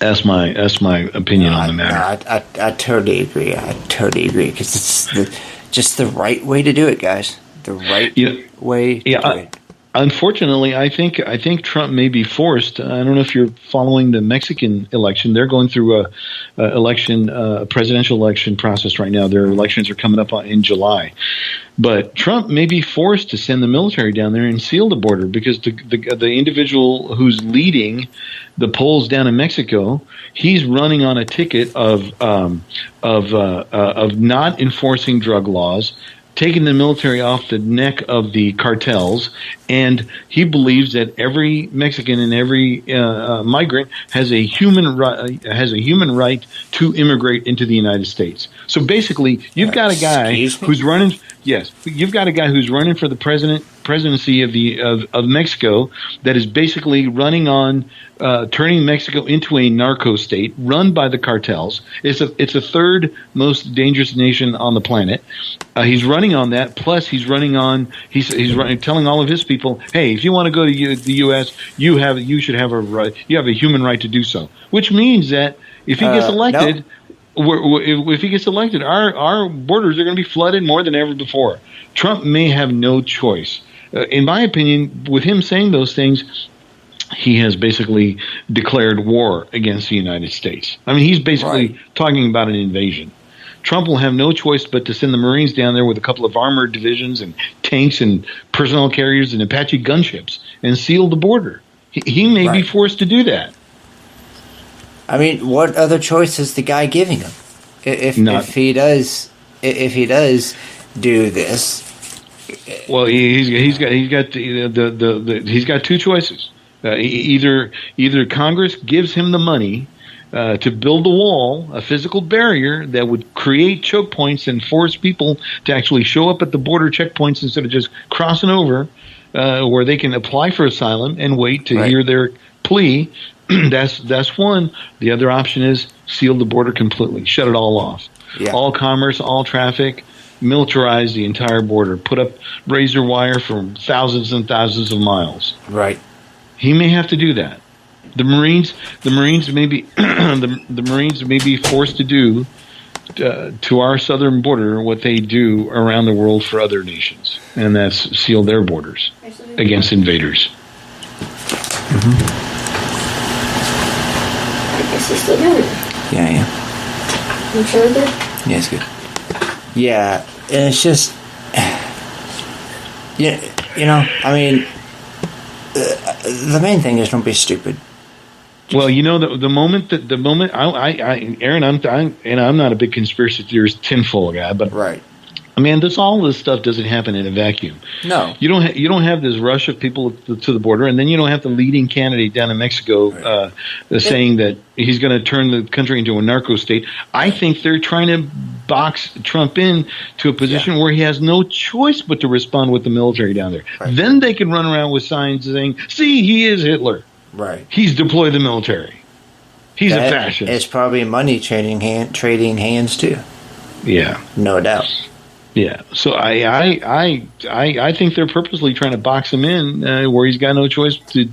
That's my opinion on the matter. I totally agree. Because it's just the right way to do it, guys. The right way to do it. Unfortunately, I think Trump may be forced. I don't know if you're following the Mexican election. They're going through a presidential election process right now. Their elections are coming up in July. But Trump may be forced to send the military down there and seal the border because the individual who's leading the polls down in Mexico, he's running on a ticket of not enforcing drug laws, taking the military off the neck of the cartels, and he believes that every Mexican and every migrant has a human right to immigrate into the United States. So basically, you've got a guy who's running. Yes, you've got a guy who's running for the presidency of Mexico that is basically running on turning Mexico into a narco state run by the cartels. It's a third most dangerous nation on the planet. He's running on that. Plus, he's running telling all of his people, hey, if you want to go to the U.S., you should have a right. You have a human right to do so. Which means that if he gets elected. No. If he gets elected, our borders are going to be flooded more than ever before. Trump may have no choice. In my opinion, with him saying those things, he has basically declared war against the United States. I mean, he's basically talking about an invasion. Trump will have no choice but to send the Marines down there with a couple of armored divisions and tanks and personnel carriers and Apache gunships and seal the border. He may be forced to do that. I mean, what other choice is the guy giving him? If he does do this, well, he's got two choices. Either Congress gives him the money to build a wall, a physical barrier that would create choke points and force people to actually show up at the border checkpoints instead of just crossing over, where they can apply for asylum and wait to hear their plea. That's one. The other option is seal the border completely, shut it all off. Yeah. All commerce, all traffic, militarize the entire border, put up razor wire for thousands and thousands of miles. Right. He may have to do that. The Marines may be the Marines may be forced to do to our southern border what they do around the world for other nations, and that's seal their borders against invaders. Mm-hmm. Is he still doing it? Yeah. You sure good? Yeah, it's good. Yeah, and it's just, I mean, the main thing is don't be stupid. Well, the moment I Aaron, I'm not a big conspiracy theorist tinfoil guy, but I mean, all this stuff doesn't happen in a vacuum. No. You don't have this rush of people to the border, and then you don't have the leading candidate down in Mexico saying that he's going to turn the country into a narco state. I think they're trying to box Trump in to a position where he has no choice but to respond with the military down there. Right. Then they can run around with signs saying, "See, he is Hitler. Right. He's deployed the military. He's a fascist." It's probably money trading hands too. Yeah, no doubt. Yeah, so I think they're purposely trying to box him in where he's got no choice to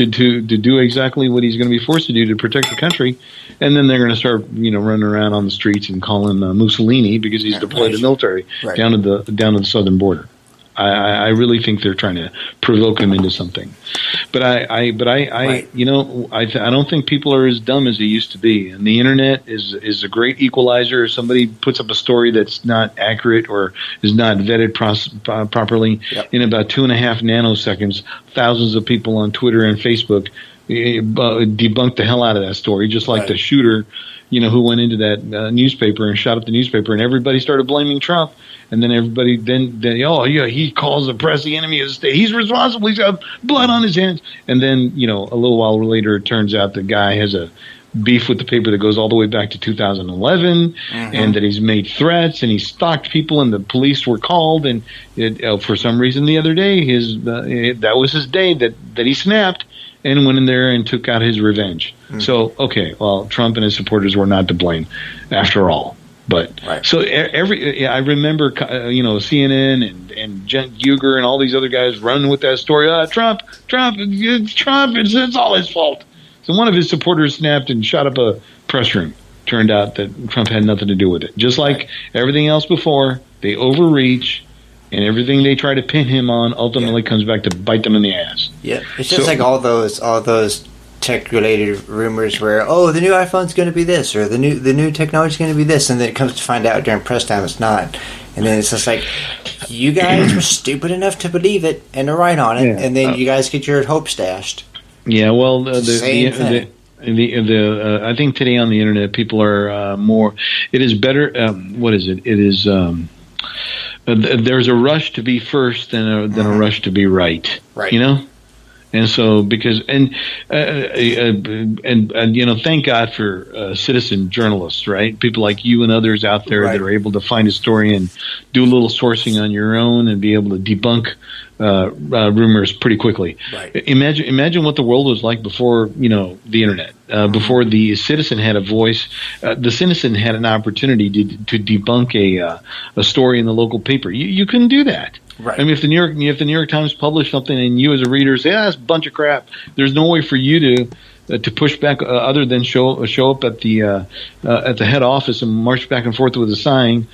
do exactly what he's going to be forced to do to protect the country, and then they're going to start running around on the streets and call him Mussolini because he's deployed the military down to the southern border. I really think they're trying to provoke him into something, but I don't think people are as dumb as they used to be. And the internet is a great equalizer. If somebody puts up a story that's not accurate or is not vetted properly, in about 2.5 nanoseconds, thousands of people on Twitter and Facebook debunk the hell out of that story, just like the shooter, who went into that newspaper and shot up the newspaper, and everybody started blaming Trump. And then everybody he calls the press the enemy of the state. He's responsible. He's got blood on his hands. And then, a little while later, it turns out the guy has a beef with the paper that goes all the way back to 2011, and that he's made threats and he stalked people, and the police were called. And for some reason, the other day, that was his day that he snapped and went in there and took out his revenge. So, Trump and his supporters were not to blame after all. But so I remember, CNN and Jen Uger and all these other guys running with that story. Trump, it's all his fault. So one of his supporters snapped and shot up a press room. Turned out that Trump had nothing to do with it. Just like everything else before, they overreach, and everything they try to pin him on ultimately comes back to bite them in the ass. Yeah, it's just like all those tech-related rumors where, the new iPhone's going to be this, or the new technology's going to be this, and then it comes to find out during press time it's not. And then it's just like, you guys were stupid enough to believe it and to write on it, and then you guys get your hopes dashed. Yeah, well, I think today on the internet, people are more. It is better. What is it? It is. There's a rush to be first than a rush to be right. Right. And so, because thank God for citizen journalists, right? People like you and others out there that are able to find a story and do a little sourcing on your own and be able to debunk rumors pretty quickly. Right. Imagine what the world was like before, the internet. Before the citizen had a voice, the citizen had an opportunity to debunk a story in the local paper. You couldn't do that. Right. I mean, if the New York Times published something and you as a reader say, that's a bunch of crap, there's no way for you to push back other than show up at the head office and march back and forth with a sign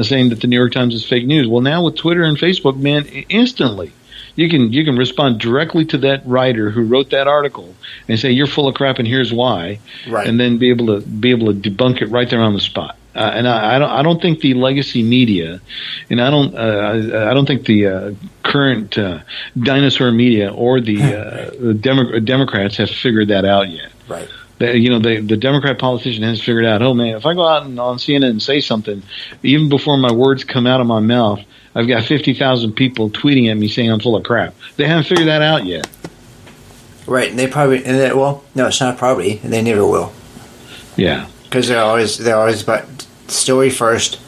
saying that the New York Times is fake news. Well, now with Twitter and Facebook, man, instantly you can respond directly to that writer who wrote that article and say you're full of crap and here's why, and then be able to debunk it right there on the spot. And I don't think the legacy media, and I don't think the current dinosaur media or the Democrats have figured that out yet. Right. The Democrat politician has figured out, oh man, if I go out on CNN and say something, even before my words come out of my mouth, I've got 50,000 people tweeting at me saying I'm full of crap. They haven't figured that out yet. Right, and no, it's not probably, and they never will. Yeah. Because they're always about story first,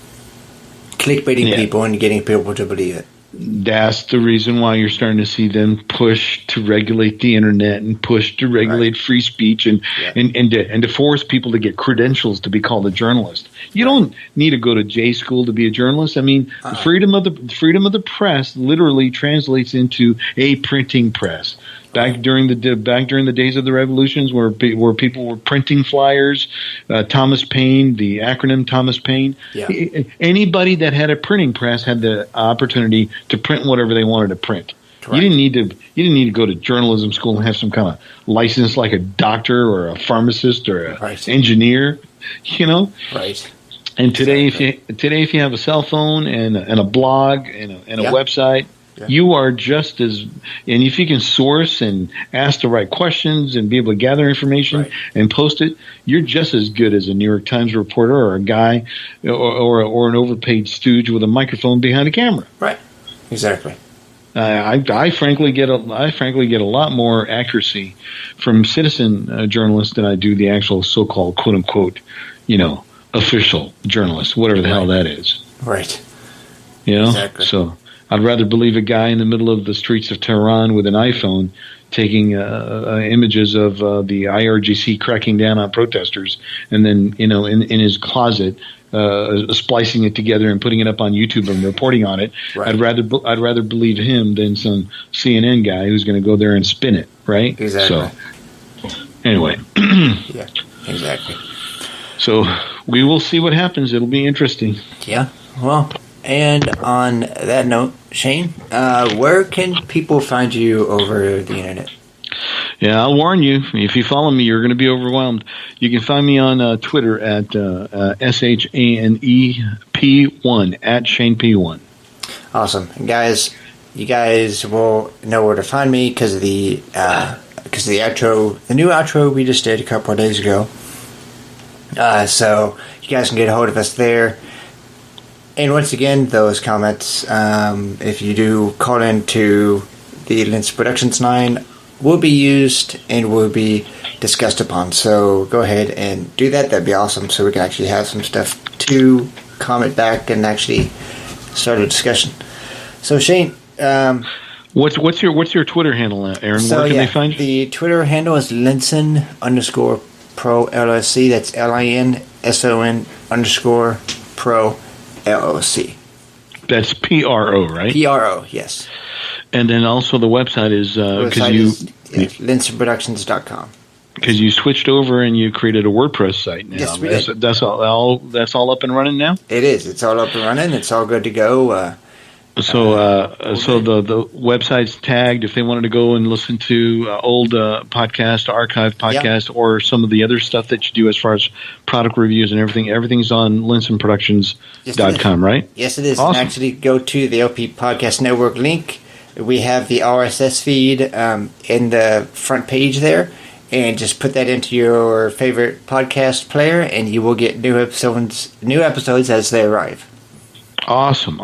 clickbaiting people and getting people to believe it. That's the reason why you're starting to see them push to regulate the internet and push to regulate free speech and to force people to get credentials to be called a journalist. You don't need to go to J school to be a journalist. I mean, freedom of the press literally translates into a printing press. Back during the days of the revolutions, where people were printing flyers, Thomas Paine, the acronym Thomas Paine. Yeah. Anybody that had a printing press had the opportunity to print whatever they wanted to print. Correct. You didn't need to go to journalism school and have some kind of license like a doctor or a pharmacist or an engineer. Right. And today, if you have a cell phone and a blog and a website. You are just as, and if you can source and ask the right questions and be able to gather information and post it, you're just as good as a New York Times reporter or a guy or an overpaid stooge with a microphone behind a camera. Right. Exactly. I frankly get a lot more accuracy from citizen journalists than I do the actual so-called quote unquote, official journalists, whatever the hell that is. Right. Exactly. So I'd rather believe a guy in the middle of the streets of Tehran with an iPhone taking images of the IRGC cracking down on protesters, and then in his closet splicing it together and putting it up on YouTube and reporting on it. Right. I'd rather believe him than some CNN guy who's going to go there and spin it. Right. Exactly. So anyway. Yeah. Exactly. So we will see what happens. It'll be interesting. Yeah. Well. And on that note, Shane, where can people find you over the internet? Yeah, I'll warn you. If you follow me, you're going to be overwhelmed. You can find me on Twitter at ShaneP1, at ShaneP1. Awesome. And guys, you guys will know where to find me because of the outro, the new outro we just did a couple of days ago. So you guys can get a hold of us there. And once again, those comments, if you do call into the Lince Productions line, will be used and will be discussed upon. So go ahead and do that. That'd be awesome. So we can actually have some stuff to comment back and actually start a discussion. So Shane, what's your Twitter handle, Aaron? So, where can they find you? The Twitter handle is Linson_Pro LLC. That's LINSON_Pro LLC. That's PRO, right? PRO, yes. And then also the website is LinceProductions.com. Because you switched over and you created a WordPress site now. Yes, we did. That's all up and running now? It is. It's all up and running. It's all good to go. So the website's tagged if they wanted to go and listen to old podcast, archived podcast, or some of the other stuff that you do as far as product reviews and everything. Everything's on LinceProductions.com, right? Yes, it is. Awesome. And actually, go to the LP Podcast Network link. We have the RSS feed in the front page there, and just put that into your favorite podcast player, and you will get new episodes as they arrive. Awesome.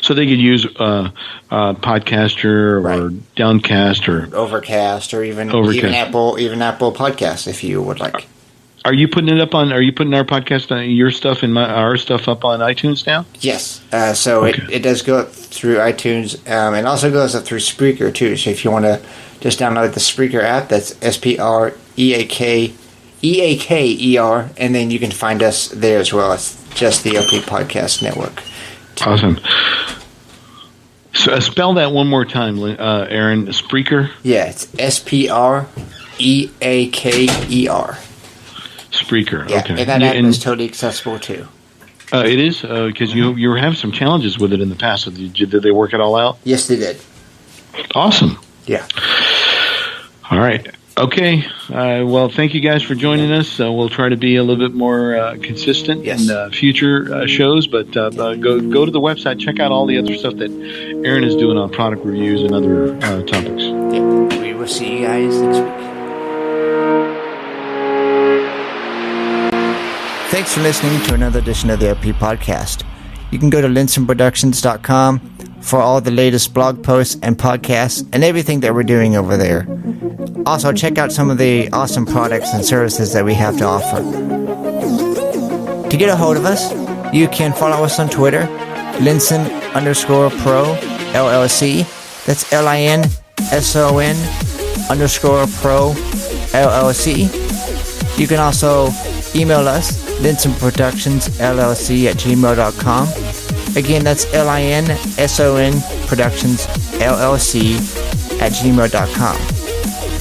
So they could use Podcaster or Downcast or Overcast or even Apple Podcasts if you would like. Are you putting it up on? Are you putting our podcast, your stuff and our stuff up on iTunes now? Yes. So it does go up through iTunes, and also goes up through Spreaker too. So if you want to just download the Spreaker app, that's SPREAKER, and then you can find us there as well. It's just the LP Podcast Network. Awesome. So spell that one more time, Aaron. Spreaker? Yeah, it's SPREAKER. Spreaker, yeah, okay. And that app is totally accessible too. It is? Because you were having some challenges with it in the past. Did they work it all out? Yes, they did. Awesome. Yeah. All right. Okay. Well, thank you guys for joining us. We'll try to be a little bit more consistent in future shows, but go to the website, check out all the other stuff that Aaron is doing on product reviews and other topics. Yeah. We will see you guys next week. Thanks for listening to another edition of the LP Podcast. You can go to LinceProductions.com for all the latest blog posts and podcasts and everything that we're doing over there. Also, check out some of the awesome products and services that we have to offer. To get a hold of us, you can follow us on Twitter, Linson_Pro LLC. That's LINSON_Pro LLC. You can also email us, LinceProductionsLLC@gmail.com. Again, that's LINSONProductionsLLC@gmail.com.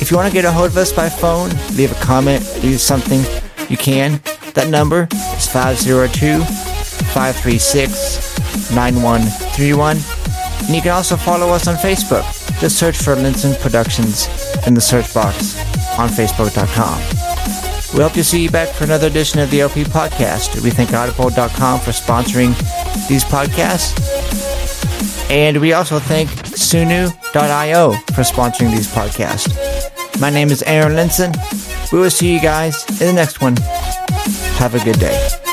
If you want to get a hold of us by phone, leave a comment, leave something, you can. That number is 502-536-9131. And you can also follow us on Facebook. Just search for Linson Productions in the search box on Facebook.com. We hope to see you back for another edition of the LP Podcast. We thank Audible.com for sponsoring these podcasts. And we also thank Sunu.io for sponsoring these podcasts. My name is Aaron Linson. We will see you guys in the next one. Have a good day.